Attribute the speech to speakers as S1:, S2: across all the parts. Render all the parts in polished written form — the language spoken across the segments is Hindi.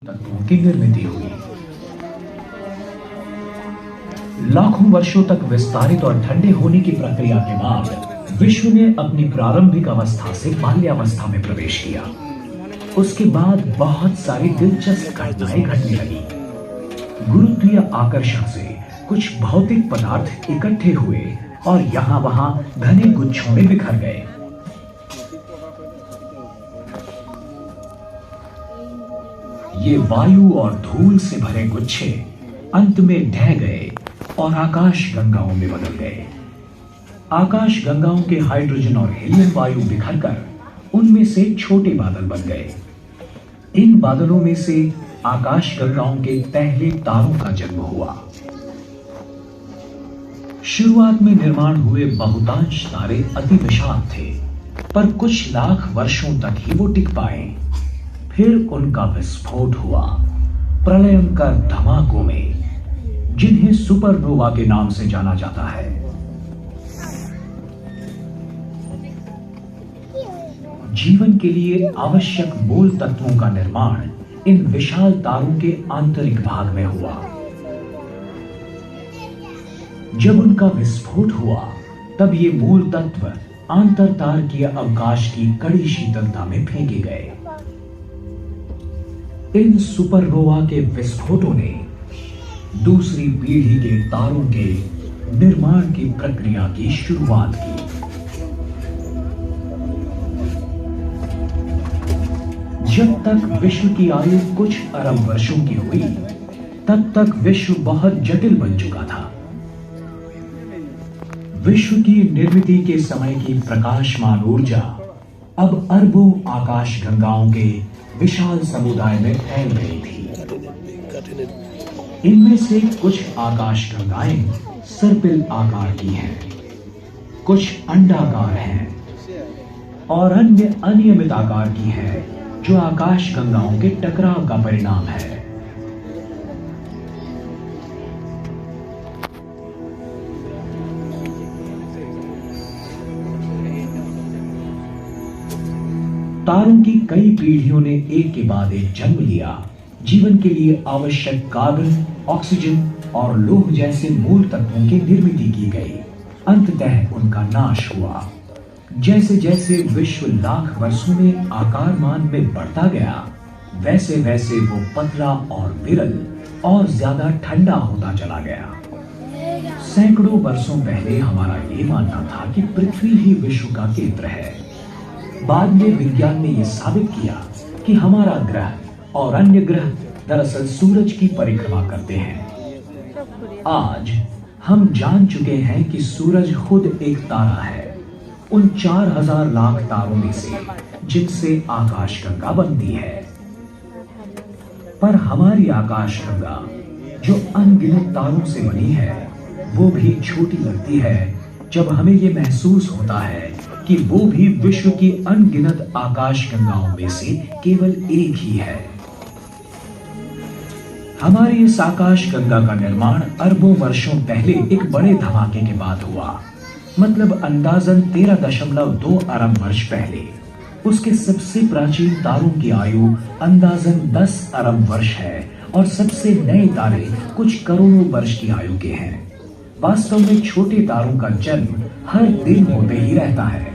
S1: तत्वों की निर्मित हुई। लाखों वर्षों तक विस्तारित और ठंडे होने की प्रक्रिया के बाद विश्व ने अपनी प्रारंभिक अवस्था से बाल्यावस्था में प्रवेश किया। उसके बाद बहुत सारी दिलचस्प घटनाएं घटने लगी। गुरुत्वीय आकर्षण से कुछ भौतिक पदार्थ इकट्ठे हुए और यहां वहां घने गुच्छों में बिखर गए। ये वायु और धूल से भरे गुच्छे अंत में ढह गए और आकाश गंगाओं में बदल गए। आकाश गंगाओं के हाइड्रोजन और हीलियम वायु बिखरकर उनमें से छोटे बादल बन गए। इन बादलों में से आकाश गंगाओं के पहले तारों का जन्म हुआ। शुरुआत में निर्माण हुए बहुतांश तारे अति विशाल थे, पर कुछ लाख वर्षों तक ही वो टिक पाए। फिर उनका विस्फोट हुआ प्रलयंकर धमाकों में, जिन्हें सुपरनोवा के नाम से जाना जाता है। जीवन के लिए आवश्यक मूल तत्वों का निर्माण इन विशाल तारों के आंतरिक भाग में हुआ। जब उनका विस्फोट हुआ, तब ये मूल तत्व आंतरतारकीय अवकाश की कड़ी शीतलता में फेंके गए। इन सुपरनोवा के विस्फोटों ने दूसरी पीढ़ी के तारों के निर्माण की प्रक्रिया की शुरुआत की। जब तक विश्व की आयु कुछ अरब वर्षों की हुई, तब तक विश्व बहुत जटिल बन चुका था। विश्व की निर्मिति के समय की प्रकाशमान ऊर्जा अब अरबों आकाश गंगाओं के विशाल समुदाय में फैल गई थी। इनमें से कुछ आकाश गंगाएं सर्पिल आकार की हैं, कुछ अंडाकार हैं और अन्य अनियमित आकार की हैं, जो आकाश गंगाओं के टकराव का परिणाम है। तारों की कई पीढ़ियों ने एक के बाद एक जन्म लिया। जीवन के लिए आवश्यक कार्बन, ऑक्सीजन और लौह जैसे मूल तत्वों की निर्मित की गई। अंततः उनका नाश हुआ। जैसे जैसे विश्व लाख वर्षों में आकारमान में बढ़ता गया, वैसे वैसे वो पतला और विरल और ज्यादा ठंडा होता चला गया। सैकड़ों वर्षों पहले हमारा ये मानना था कि पृथ्वी ही विश्व का केंद्र है। बाद में विज्ञान ने यह साबित किया कि हमारा ग्रह और अन्य ग्रह दरअसल सूरज की परिक्रमा करते हैं। आज हम जान चुके हैं कि सूरज खुद एक तारा है, उन 4000 लाख तारों में से जिनसे आकाशगंगा बनती है। पर हमारी आकाशगंगा जो अनगिनत तारों से बनी है, वो भी छोटी लगती है जब हमें ये महसूस होता है कि वो भी विश्व की अनगिनत आकाशगंगाओं में से केवल एक ही है। हमारी इस आकाशगंगा का निर्माण अरबों वर्षों पहले एक बड़े धमाके के बाद हुआ, मतलब अंदाजन 13.2 अरब वर्ष पहले। उसके सबसे प्राचीन तारों की आयु अंदाजन 10 अरब वर्ष है और सबसे नए तारे कुछ करोड़ों वर्ष की आयु के हैं। वास्तव में छोटे तारों का जन्म हर दिन होते ही रहता है।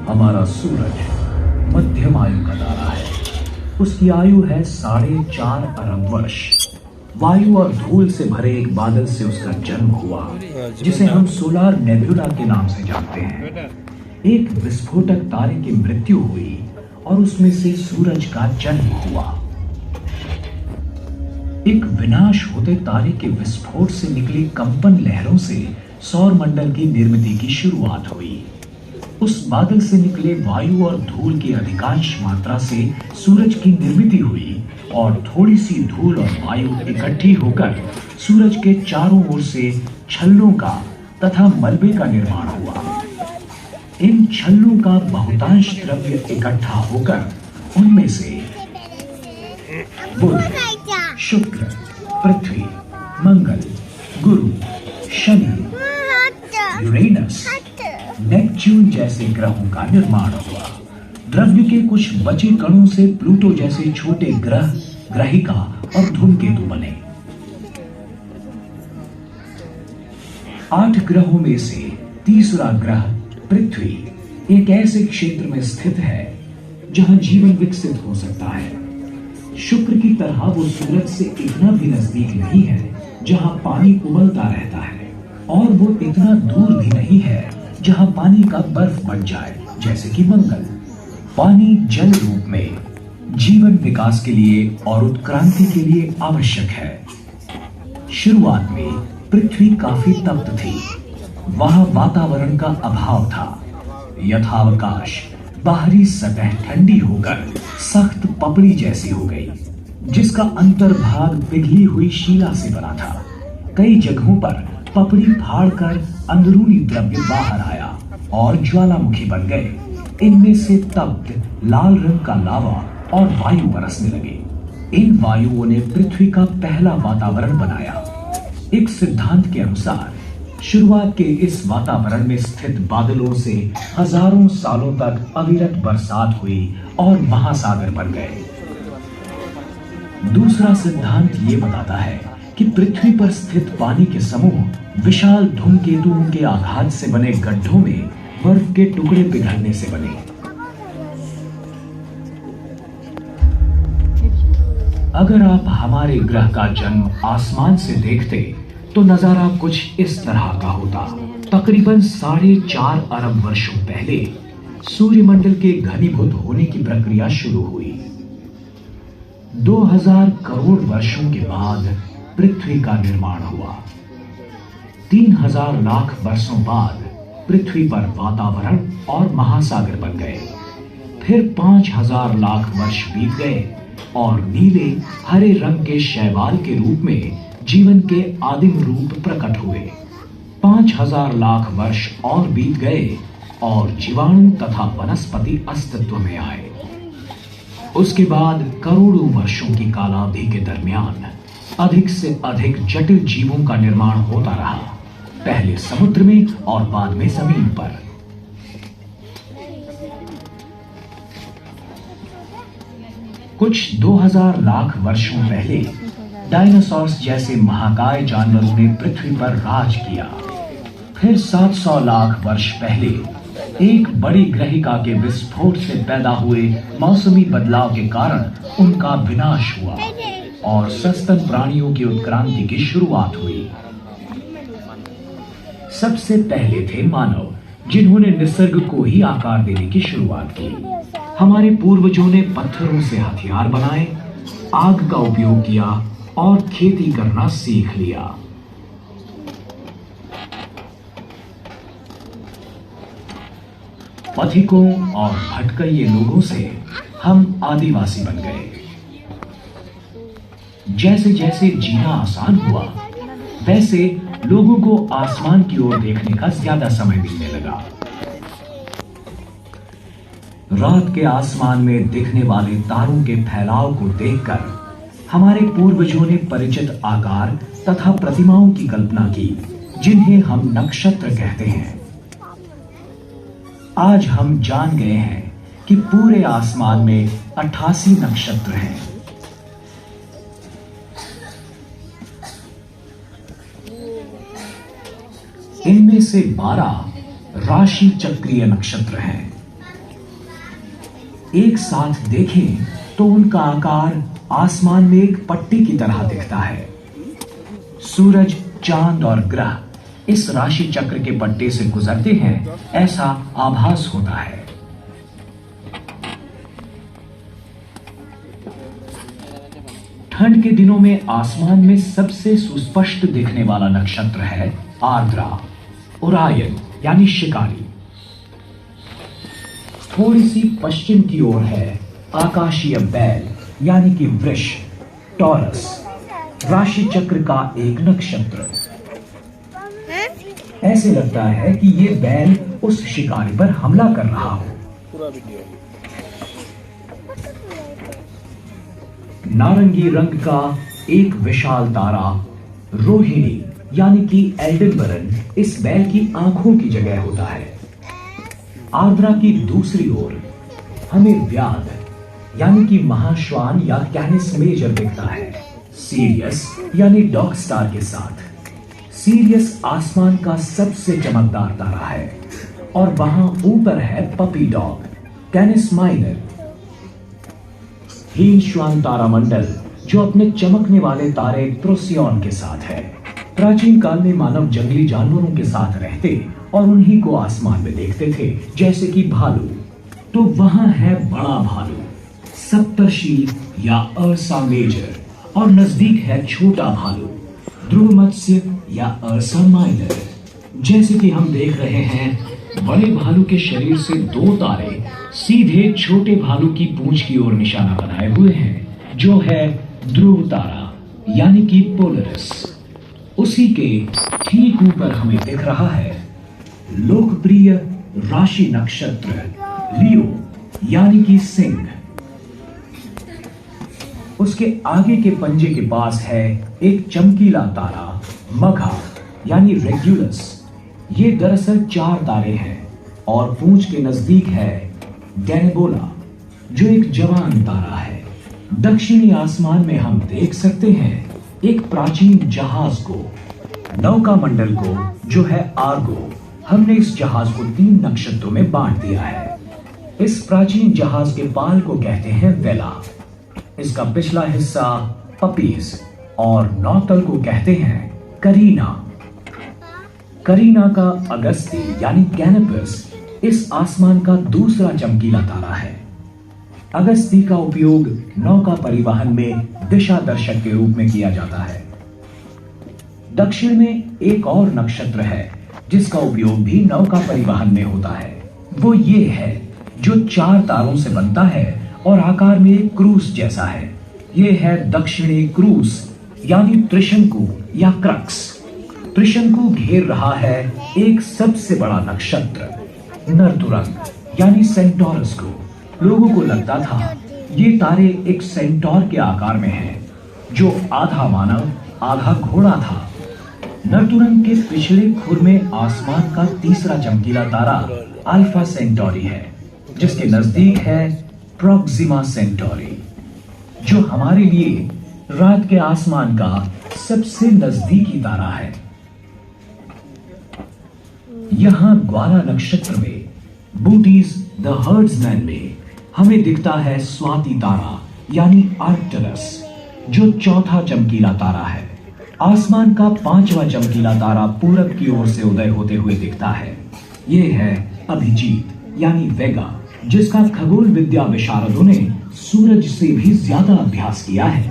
S1: हमारा सूरज मध्यम आयु का तारा है। उसकी आयु है 4.5 अरब वर्ष। वायु और धूल से भरे एक बादल से उसका जन्म हुआ, जिसे हम सोलार नेबुला के नाम से जानते हैं। एक विस्फोटक तारे की मृत्यु हुई और उसमें से सूरज का जन्म हुआ। एक विनाश होते तारे के विस्फोट से निकली कंपन लहरों से सौर मंडल की निर्मिति की शुरुआत हुई। उस बादल से निकले वायु और धूल की अधिकांश मात्रा से सूरज की निर्मिति हुई और थोड़ी सी धूल और वायु इकट्ठी होकर सूरज के चारों ओर से छल्लों का तथा मलबे का निर्माण हुआ। इन छल्लों का बहुतांश द्रव्य इकट्ठा होकर उनमें से बुध, शुक्र, पृथ्वी, मंगल, गुरु, शनि, यूरेनस, नेपच्यून जैसे ग्रहों का निर्माण हुआ। द्रव्य के कुछ बचे कणों से प्लूटो जैसे छोटे ग्रह, ग्रहिका और धूमकेतु बने। 8 ग्रहों में से तीसरा ग्रह पृथ्वी एक ऐसे क्षेत्र में स्थित है जहां जीवन विकसित हो सकता है। शुक्र की तरह वो सूरज से इतना भी नजदीक नहीं है जहां पानी उबलता रहता है, और वो इतना दूर भी नहीं है जहां पानी का बर्फ बन जाए, जैसे कि मंगल। पानी जल रूप में जीवन विकास के लिए और उत्क्रांति के लिए आवश्यक है। शुरुआत में पृथ्वी काफी तप्त थी। वहां वातावरण का अभाव था। यथावकाश बाहरी सतह ठंडी होकर सख्त पपड़ी जैसी हो गई, जिसका अंतर्भाग पिघली हुई शिला से बना था। कई जगहों पर पपड़ी फाड़कर अंदरूनी द्रव्य बाहर आया और ज्वालामुखी बन गए। इनमें से तप्त लाल रंग का लावा और वायु बरसने लगे। इन वायुओं ने पृथ्वी का पहला वातावरण बनाया। एक सिद्धांत के अनुसार शुरुआत के इस वातावरण में स्थित बादलों से हजारों सालों तक अविरत बरसात हुई और महासागर बन गए। दूसरा सिद्धांत ये बताता है कि पृथ्वी पर स्थित पानी के समूह विशाल धूमकेतुओं के आघात से बने गड्ढों में बर्फ के टुकड़े पिघलने से बने। अगर आप हमारे ग्रह का जन्म आसमान से देखते तो नजारा कुछ इस तरह का होता। तकरीबन 4.5 अरब वर्षों पहले सूर्यमंडल के घनीभूत होने की प्रक्रिया शुरू हुई। 2000 करोड़ वर्षों के बाद पृथ्वी का निर्माण हुआ। 3000 लाख वर्षों बाद पृथ्वी पर वातावरण और महासागर बन गए। फिर 5000 लाख वर्ष बीत गए और नीले हरे रंग के शैवाल के रूप में जीवन के आदिम रूप प्रकट हुए। 5000 लाख वर्ष और बीत गए और जीवाणु तथा वनस्पति अस्तित्व में आए। उसके बाद करोड़ों वर्षों की कालावधि के दरमियान अधिक से अधिक जटिल जीवों का निर्माण होता रहा, पहले समुद्र में और बाद में जमीन पर। कुछ 2000 लाख वर्षों पहले डायनासोर्स जैसे महाकाय जानवरों ने पृथ्वी पर राज किया। फिर 700 लाख वर्ष पहले एक बड़ी ग्रहिका के विस्फोट से पैदा हुए मौसमी बदलाव के कारण उनका विनाश हुआ और सस्तन प्राणियों की उत्क्रांति की शुरुआत हुई। सबसे पहले थे मानव, जिन्होंने निसर्ग को ही आकार देने की शुरुआत की। हमारे पूर्वजों ने पत्थरों से हथियार बनाए, आग का उपयोग किया और खेती करना सीख लिया। पथिकों और भटकइये लोगों से हम आदिवासी बन गए। जैसे जैसे जीना आसान हुआ, वैसे लोगों को आसमान की ओर देखने का ज्यादा समय मिलने लगा। रात के आसमान में दिखने वाले तारों के फैलाव को देखकर हमारे पूर्वजों ने परिचित आकार तथा प्रतिमाओं की कल्पना की, जिन्हें हम नक्षत्र कहते हैं। आज हम जान गए हैं कि पूरे आसमान में 88 नक्षत्र हैं। इनमें से 12 राशि चक्रीय नक्षत्र हैं। एक साथ देखें तो उनका आकार आसमान में एक पट्टी की तरह दिखता है। सूरज, चांद और ग्रह इस राशि चक्र के पट्टे से गुजरते हैं, ऐसा आभास होता है। ठंड के दिनों में आसमान में सबसे सुस्पष्ट दिखने वाला नक्षत्र है आर्द्रा, ओरायन यानी शिकारी। थोड़ी सी पश्चिम की ओर है आकाशीय बैल यानी कि वृष, टॉरस, राशि चक्र का एक नक्षत्र। ऐसे लगता है कि ये बैल उस शिकारी पर हमला कर रहा हो। नारंगी रंग का एक विशाल तारा रोहिणी यानी कि एल्डेबरन इस बैल की आंखों की जगह होता है। आर्द्रा की दूसरी ओर हमें व्याध यानी कि महाश्वान या कैनिस मेजर दिखता है, सीरियस यानी डॉग स्टार के साथ। सीरियस आसमान का सबसे चमकदार तारा है और वहां ऊपर है पपी डॉग, कैनिस माइनर। हीनश्वान तारामंडल जो अपने चमकने वाले तारे प्रोसियन के साथ है। प्राचीन काल में मानव जंगली जानवरों के साथ रहते और उन्हीं को आसमान में देखते थे, जैसे कि भालू। तो वहां है बड़ा भालू, सप्तर्षि या अर्सा मेजर, और नजदीक है छोटा भालू, ध्रुव मत्स्य या अर्सा माइनर। जैसे कि हम देख रहे हैं, बड़े भालू के शरीर से दो तारे सीधे छोटे भालू की पूंछ की ओर निशाना बनाए हुए हैं, जो है ध्रुव तारा यानी कि पोलरिस। उसी के ठीक ऊपर हमें दिख रहा है लोकप्रिय राशि नक्षत्र लियो यानी कि सिंह। उसके आगे के पंजे के पास है एक चमकीला तारा मघा यानी रेगुलस। ये दरअसल 4 तारे हैं और पूंछ के नजदीक है डेनेबोला जो एक जवान तारा है। दक्षिणी आसमान में हम देख सकते हैं एक प्राचीन जहाज को, नौका मंडल को, जो है आर्गो। हमने इस जहाज को 3 नक्षत्रों में बांट दिया है। इस प्राचीन जहाज के पाल को कहते हैं वेला, इसका पिछला हिस्सा पपीज, और नौतल को कहते हैं करीना। करीना का अगस्ती यानी कैनपस इस आसमान का दूसरा चमकीला तारा है। अगस्ती का उपयोग नौका परिवहन में दिशा दर्शक के रूप में किया जाता है। दक्षिण में एक और नक्षत्र है जिसका उपयोग भी नौका परिवहन में होता है। वो ये है जो 4 तारों से बनता है और आकार में एक क्रूस जैसा है। ये है दक्षिणी क्रूस यानी त्रिशंकु या क्रक्स। त्रिशंकु घेर रहा है एक सबसे बड़ा नक्षत्र नर्तुरंग यानी सेंटोरस को। लोगों को लगता था ये तारे एक सेंटोर के आकार में हैं, जो आधा मानव आधा घोड़ा था। नर्तुरंग के पिछले खुर में आसमान का तीसरा चमकीला तारा अल्फा सेंटोरी है, जिसके नजदीक है प्रोक्सिमा सेंटोरी, जो हमारे लिए रात के आसमान का सबसे नजदीकी तारा है। यहां ग्वाला नक्षत्र में बूटीज द हर्ड्समैन में हमें दिखता है स्वाति तारा यानी आर्कटरस, जो चौथा चमकीला तारा है। आसमान का 5वां चमकीला तारा पूरब की ओर से उदय होते हुए दिखता है। यह है अभिजीत यानी वेगा, जिसका खगोल विद्या विशारदों ने सूरज से भी ज्यादा अभ्यास किया है।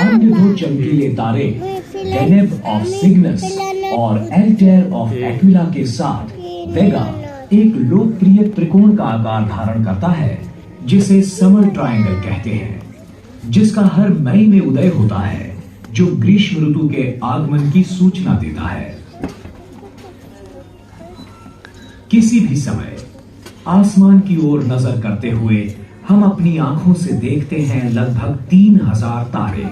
S1: अन्य 2 चमकीले तारे डेनेब ऑफ सिग्नस और एल्टेयर ऑफ एक्विला के साथ वेगा एक लोकप्रिय त्रिकोण का आकार धारण करता है, जिसे समर ट्रायंगल कहते हैं, जिसका हर मई में उदय होता है, जो ग्रीष्म ऋतु के आगमन की सूचना देता है। किसी भी समय आसमान की ओर नजर करते हुए हम अपनी आंखों से देखते हैं लगभग 3000 तारे,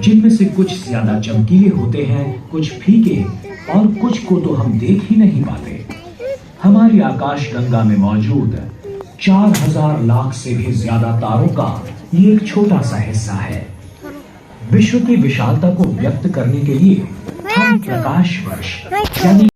S1: जिनमें से कुछ ज्यादा चमकीले होते हैं, कुछ फीके, और कुछ को तो हम देख ही नहीं पाते। हमारी आकाशगंगा में मौजूद 4000 लाख से भी ज्यादा तारों का ये एक छोटा सा हिस्सा है। विश्व की विशालता को व्यक्त करने के लिए हम प्रकाश वर्ष यानी